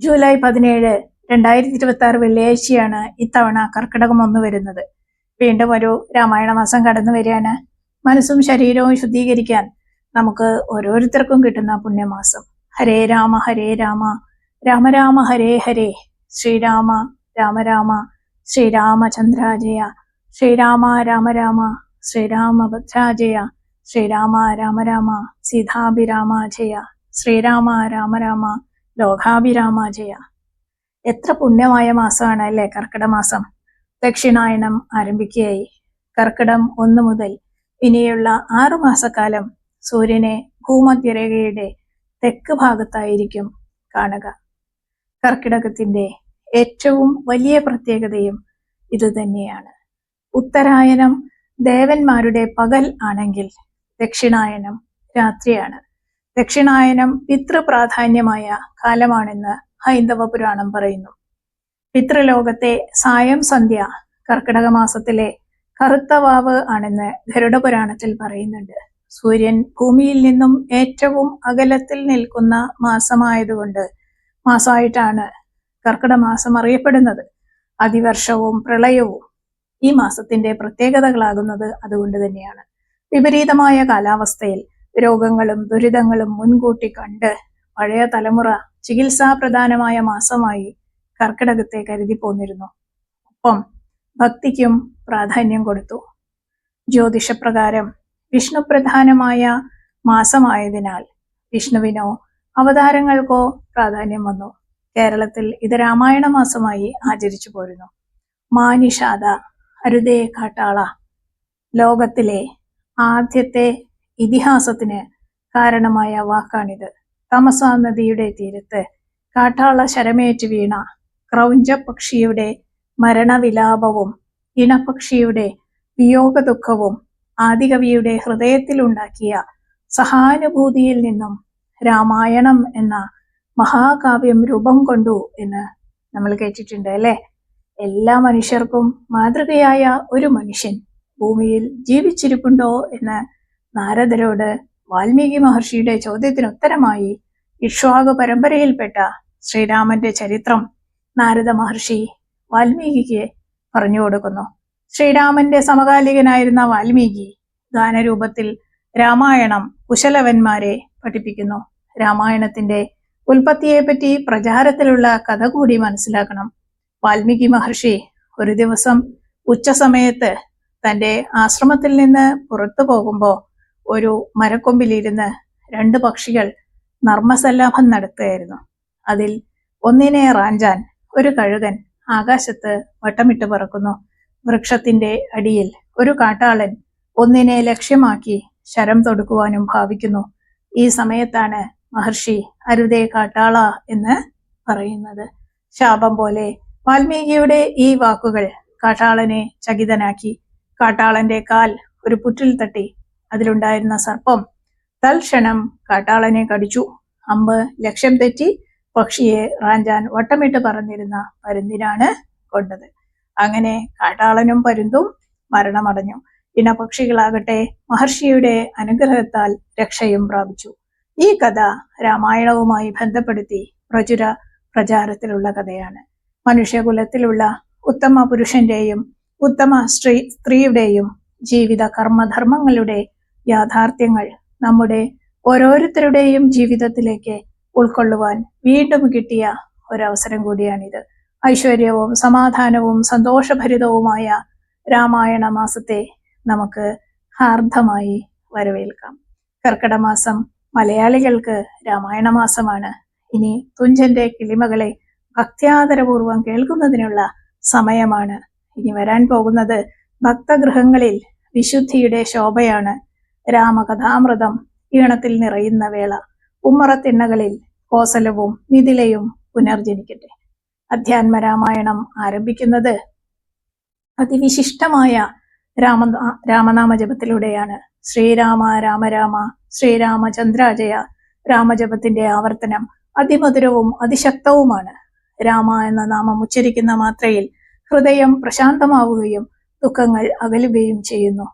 July 17, 2026 വെള്ളിയാഴ്ചയാണ് ഇത്തവണ കർക്കിടകം 1 വരുന്നത്. വീണ്ടും ഒരു രാമായണ മാസം കടന്നു വരികയാണ്. മനസ്സും ശരീരവും ശുദ്ധീകരിക്കാൻ നമുക്ക് ഓരോരുത്തർക്കും കിട്ടുന്ന പുണ്യമാസം. ഹരേ രാമ രാമ രാമ ഹരേ ഹരേ, ശ്രീരാമ രാമ രാമ ശ്രീരാമചന്ദ്രാജയ, ശ്രീരാമ രാമ രാമ ശ്രീരാമഭദ്രാജയ, ശ്രീരാമ രാമ രാമ സീതാഭിരാമാജയ, ശ്രീരാമ രാമ രാമ ലോകാഭിരാമാജയ. എത്ര പുണ്യമായ മാസമാണ് അല്ലേ കർക്കിടക മാസം. ദക്ഷിണായനം ആരംഭിക്കുകയായി. കർക്കിടം 1 മുതൽ ഇനിയുള്ള 6 മാസക്കാലം സൂര്യനെ ഭൂമധ്യരേഖയുടെ തെക്ക് ഭാഗത്തായിരിക്കും കാണുക. കർക്കിടകത്തിന്റെ ഏറ്റവും വലിയ പ്രത്യേകതയും ഇത് തന്നെയാണ്. ഉത്തരായനം ദേവന്മാരുടെ പകൽ ആണെങ്കിൽ ദക്ഷിണായനം രാത്രിയാണ്. ദക്ഷിണായനം പിതൃപ്രാധാന്യമായ കാലമാണെന്ന് ഹൈന്ദവ പുരാണം പറയുന്നു. പിതൃലോകത്തെ സായം സന്ധ്യ കർക്കിടക മാസത്തിലെ കറുത്ത വാവ് ആണെന്ന് ഗരുഡ പുരാണത്തിൽ പറയുന്നുണ്ട്. സൂര്യൻ ഭൂമിയിൽ നിന്നും ഏറ്റവും അകലത്തിൽ നിൽക്കുന്ന മാസമായിട്ടാണ് കർക്കിടക മാസം അറിയപ്പെടുന്നത്. അതിവർഷവും പ്രളയവും ഈ മാസത്തിന്റെ പ്രത്യേകതകളാകുന്നത് അതുകൊണ്ട് തന്നെയാണ്. വിപരീതമായ കാലാവസ്ഥയിൽ രോഗങ്ങളും ദുരിതങ്ങളും മുൻകൂട്ടി കണ്ട് പഴയ തലമുറ ചികിത്സാപ്രധാനമായ മാസമായി കർക്കിടകത്തെ കരുതി പോന്നിരുന്നു. ഒപ്പം ഭക്തിക്കും പ്രാധാന്യം കൊടുത്തു. ജ്യോതിഷപ്രകാരം വിഷ്ണു പ്രധാനമായ മാസമായതിനാൽ വിഷ്ണുവിനോ അവതാരങ്ങൾക്കോ പ്രാധാന്യം വന്നു. കേരളത്തിൽ ഇത് രാമായണ മാസമായി ആചരിച്ചു പോരുന്നു. മാനിഷാദ അരുതേ കാട്ടാള, ലോകത്തിലെ ആദ്യത്തെ ഇതിഹാസത്തിന് കാരണമായ വാക്കാണിത്. തമസ നദിയുടെ തീരത്ത് കാട്ടാള ശരമേറ്റ് വീണ ക്രൗഞ്ച പക്ഷിയുടെ മരണവിലാപവും ഇണപക്ഷിയുടെ വിയോഗ ദുഃഖവും ആദികവിയുടെ ഹൃദയത്തിലുണ്ടാക്കിയ സഹാനുഭൂതിയിൽ നിന്നും രാമായണം എന്ന മഹാകാവ്യം രൂപം കൊണ്ടു എന്ന് നമ്മൾ കേട്ടിട്ടുണ്ട് അല്ലേ. എല്ലാ മനുഷ്യർക്കും മാതൃകയായ ഒരു മനുഷ്യൻ ഭൂമിയിൽ ജീവിച്ചിരിപ്പുണ്ടോ എന്ന് നാരദരോട് വാൽമീകി മഹർഷിയുടെ ചോദ്യത്തിന് ഉത്തരമായി ഇക്ഷ്വാകു പരമ്പരയിൽപ്പെട്ട ശ്രീരാമന്റെ ചരിത്രം നാരദ മഹർഷി വാൽമീകിക്ക് പറഞ്ഞു കൊടുക്കുന്നു. ശ്രീരാമന്റെ സമകാലികനായിരുന്ന വാൽമീകി ഗാനരൂപത്തിൽ രാമായണം കുശലവന്മാരെ പഠിപ്പിക്കുന്നു. രാമായണത്തിന്റെ ഉൽപ്പത്തിയെപ്പറ്റി പ്രചാരത്തിലുള്ള കഥ കൂടി മനസ്സിലാക്കണം. വാൽമീകി മഹർഷി ഒരു ദിവസം ഉച്ചസമയത്ത് തന്റെ ആശ്രമത്തിൽ നിന്ന് പുറത്തു പോകുമ്പോൾ ഒരു മരക്കൊമ്പിലിരുന്ന് 2 പക്ഷികൾ നർമ്മസല്ലാപം നടത്തുകയായിരുന്നു. അതിൽ ഒന്നിനെ റാഞ്ചാൻ ഒരു കഴുകൻ ആകാശത്ത് വട്ടമിട്ട് പറക്കുന്നു. വൃക്ഷത്തിന്റെ അടിയിൽ ഒരു കാട്ടാളൻ ഒന്നിനെ ലക്ഷ്യമാക്കി ശരം തൊടുക്കുവാനും ഭാവിക്കുന്നു. ഈ സമയത്താണ് മഹർഷി അരുതേ കാട്ടാള എന്ന് പറയുന്നത്. ശാപം പോലെ വാൽമീകിയുടെ ഈ വാക്കുകൾ കാട്ടാളനെ ചകിതനാക്കി. കാട്ടാളന്റെ കാൽ ഒരു പുറ്റിൽ തട്ടി. അതിലുണ്ടായിരുന്ന സർപ്പം തൽക്ഷണം കാട്ടാളനെ കടിച്ചു. അമ്പ് ലക്ഷ്യം തെറ്റി പക്ഷിയെ റാഞ്ചാൻ വട്ടമിട്ട് പറന്നിരുന്ന പരുന്തിനാണ് കൊണ്ടത്. അങ്ങനെ കാട്ടാളനും പരുന്തും മരണമടഞ്ഞു. ഇണപക്ഷികളാകട്ടെ മഹർഷിയുടെ അനുഗ്രഹത്താൽ രക്ഷയും പ്രാപിച്ചു. ഈ കഥ രാമായണവുമായി ബന്ധപ്പെടുത്തി പ്രചാരത്തിലുള്ള കഥയാണ്. മനുഷ്യകുലത്തിലുള്ള ഉത്തമ പുരുഷന്റെയും ഉത്തമ സ്ത്രീയുടെയും ജീവിത കർമ്മധർമ്മങ്ങളുടെ യാഥാർത്ഥ്യങ്ങൾ നമ്മുടെ ഓരോരുത്തരുടെയും ജീവിതത്തിലേക്ക് ഉൾക്കൊള്ളുവാൻ വീണ്ടും കിട്ടിയ ഒരവസരം കൂടിയാണിത്. ഐശ്വര്യവും സമാധാനവും സന്തോഷഭരിതവുമായ രാമായണ മാസത്തെ നമുക്ക് ഹാർദമായി വരവേൽക്കാം. കർക്കിടക മാസം മലയാളികൾക്ക് രാമായണ മാസമാണ്. ഇനി തുഞ്ചന്റെ കിളിമകളെ ഭക്ത്യാദരപൂർവം കേൾക്കുന്നതിനുള്ള സമയമാണ്. ഇനി വരാൻ പോകുന്നത് ഭക്തഗൃഹങ്ങളിൽ വിശുദ്ധിയുടെ ശോഭയാണ്. രാമകഥാമൃതം ഈണത്തിൽ നിറയുന്ന വേള. ഉമ്മറത്തിണ്ണകളിൽ കോസലവും മിഥിലയും പുനർജനിക്കട്ടെ. അധ്യാത്മരാമായണം ആരംഭിക്കുന്നത് അതിവിശിഷ്ടമായ രാമനാമ ജപത്തിലൂടെയാണ്. ശ്രീരാമ രാമ രാമ ശ്രീരാമചന്ദ്രാജയ. രാമജപത്തിന്റെ ആവർത്തനം അതിമധുരവും അതിശക്തവുമാണ്. രാമ എന്ന നാമം ഉച്ചരിക്കുന്ന മാത്രയിൽ ഹൃദയം പ്രശാന്തമാവുകയും ദുഃഖങ്ങൾ അകലുകയും ചെയ്യുന്നു.